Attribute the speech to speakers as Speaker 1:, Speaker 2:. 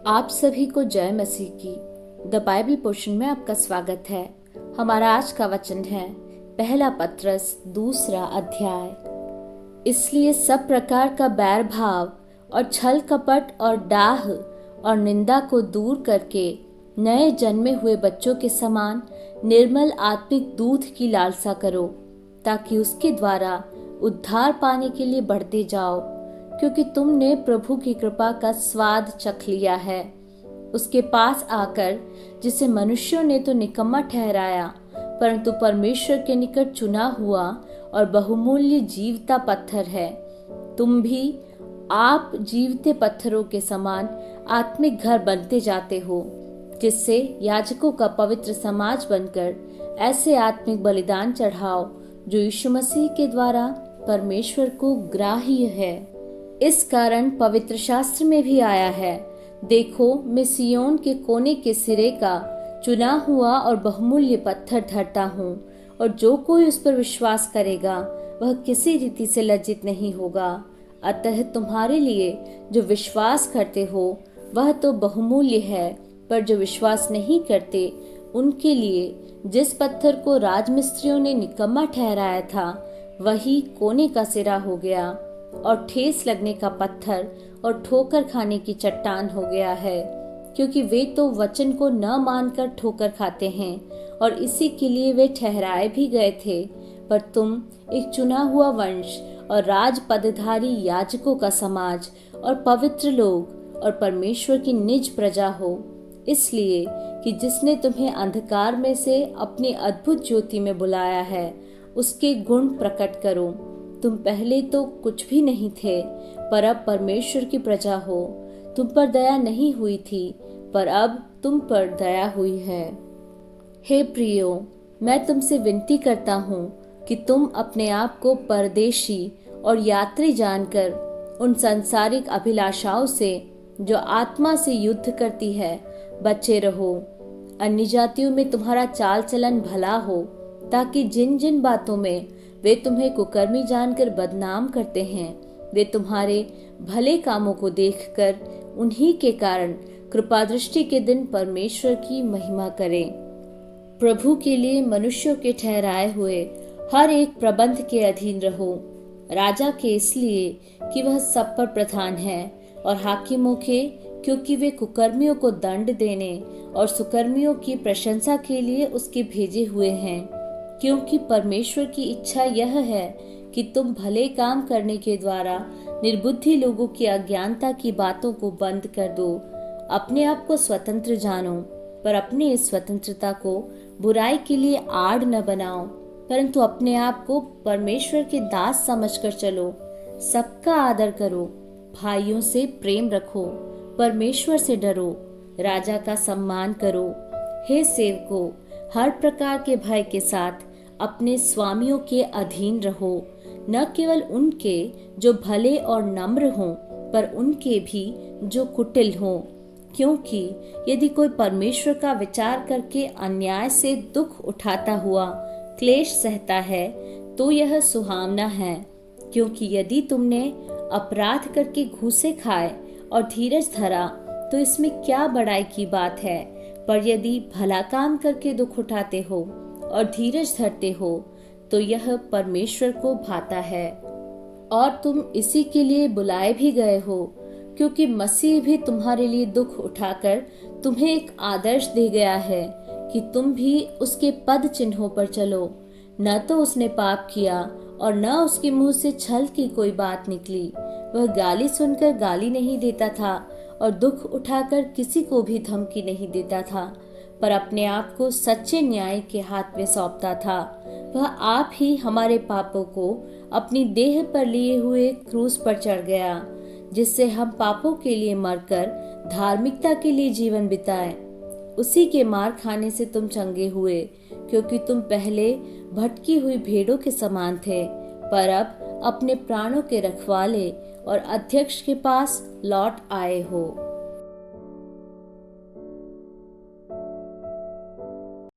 Speaker 1: आप सभी को जय मसीह की द बाइबल पोर्शन में आपका स्वागत है। हमारा आज का वचन है पहला पत्रस 2 अध्याय। इसलिए सब प्रकार का बैर भाव और छल कपट और डाह और निंदा को दूर करके नए जन्मे हुए बच्चों के समान निर्मल आत्मिक दूध की लालसा करो, ताकि उसके द्वारा उद्धार पाने के लिए बढ़ते जाओ, क्योंकि तुमने प्रभु की कृपा का स्वाद चख लिया है। उसके पास आकर, जिसे मनुष्यों ने तो निकम्मा ठहराया, परंतु परमेश्वर के निकट चुना हुआ और बहुमूल्य जीवता पत्थर है, तुम भी आप जीवते पत्थरों के समान आत्मिक घर बनते जाते हो, जिससे याजकों का पवित्र समाज बनकर ऐसे आत्मिक बलिदान चढ़ाओ जो यीशु मसीह के द्वारा परमेश्वर को ग्राह्य है। इस कारण पवित्र शास्त्र में भी आया है, देखो मैं सिय्योन के कोने के सिरे का चुना हुआ और बहुमूल्य पत्थर धरता हूँ, और जो कोई उस पर विश्वास करेगा वह किसी रीति से लज्जित नहीं होगा। अतः तुम्हारे लिए जो विश्वास करते हो वह तो बहुमूल्य है, पर जो विश्वास नहीं करते उनके लिए जिस पत्थर को राजमिस्त्रियों ने निकम्मा ठहराया था, वही कोने का सिरा हो गया और ठेस लगने का पत्थर और ठोकर खाने की चट्टान हो गया है, क्योंकि वे तो वचन को न मानकर ठोकर खाते हैं, और इसी के लिए वे ठहराए भी गए थे। पर तुम एक चुना हुआ वंश और राज पदधारी याजकों का समाज और पवित्र लोग और परमेश्वर की निज प्रजा हो, इसलिए कि जिसने तुम्हें अंधकार में से अपनी अद्भुत ज्योति में बुलाया है, उसके गुण प्रकट करो। तुम पहले तो कुछ भी नहीं थे, पर अब परमेश्वर की प्रजा हो। तुम पर दया नहीं हुई थी, पर अब तुम पर दया हुई है। हे प्रियो, मैं तुमसे विनती करता हूँ कि तुम अपने आप को परदेशी और यात्री जानकर उन सांसारिक अभिलाषाओं से जो आत्मा से युद्ध करती है बचे रहो। अन्य जातियों में तुम्हारा चाल चलन भला हो, ताकि जिन जिन बातों में वे तुम्हें कुकर्मी जानकर बदनाम करते हैं, वे तुम्हारे भले कामों को देखकर उन्हीं के कारण कृपा दृष्टि के दिन परमेश्वर की महिमा करें। प्रभु के लिए मनुष्यों के ठहराए हुए हर एक प्रबंध के अधीन रहो, राजा के इसलिए कि वह सब पर प्रधान है, और हाकिमों के क्योंकि वे कुकर्मियों को दंड देने और सुकर्मियों की प्रशंसा के लिए उसके भेजे हुए हैं। क्योंकि परमेश्वर की इच्छा यह है कि तुम भले काम करने के द्वारा निर्बुद्धि लोगों की अज्ञानता की बातों को बंद कर दो। अपने आप को स्वतंत्र जानो, पर अपनी इस स्वतंत्रता को बुराई के लिए आड़ न बनाओ, परंतु अपने आप को परमेश्वर के दास समझकर चलो। सबका आदर करो, भाइयों से प्रेम रखो, परमेश्वर से डरो, राजा का सम्मान करो। हे सेवकों, हर प्रकार के भय के साथ अपने स्वामियों के अधीन रहो, न केवल उनके जो भले और नम्र हों, पर उनके भी जो कुटिल हों। क्योंकि यदि कोई परमेश्वर का विचार करके अन्याय से दुख उठाता हुआ क्लेश सहता है, तो यह सुहावना है। क्योंकि यदि तुमने अपराध करके घूसे खाए और धीरज धरा, तो इसमें क्या बड़ाई की बात है। पर यदि भला काम करके दुख उठाते हो और धीरज धरते हो, तो यह परमेश्वर को भाता है। और तुम इसी के लिए बुलाए भी गए हो, क्योंकि मसीह भी तुम्हारे लिए दुख उठाकर तुम्हें एक आदर्श दे गया है कि तुम भी उसके पद चिन्हों पर चलो। न तो उसने पाप किया और न उसके मुंह से छल की कोई बात निकली। वह गाली सुनकर गाली नहीं देता था और दुख उठाकर किसी को भी धमकी नहीं देता था, पर अपने आप को सच्चे न्याय के हाथ में सौंपता था। वह आप ही हमारे पापों को अपनी देह पर लिए हुए क्रूस पर चढ़ गया, जिससे हम पापों के लिए मरकर धार्मिकता के लिए जीवन बिताएं। उसी के मार खाने से तुम चंगे हुए, क्योंकि तुम पहले भटकी हुई भेड़ों के समान थे, पर अब अपने प्राणों के रखवाले और अध्यक्ष के पास लौट आए हो।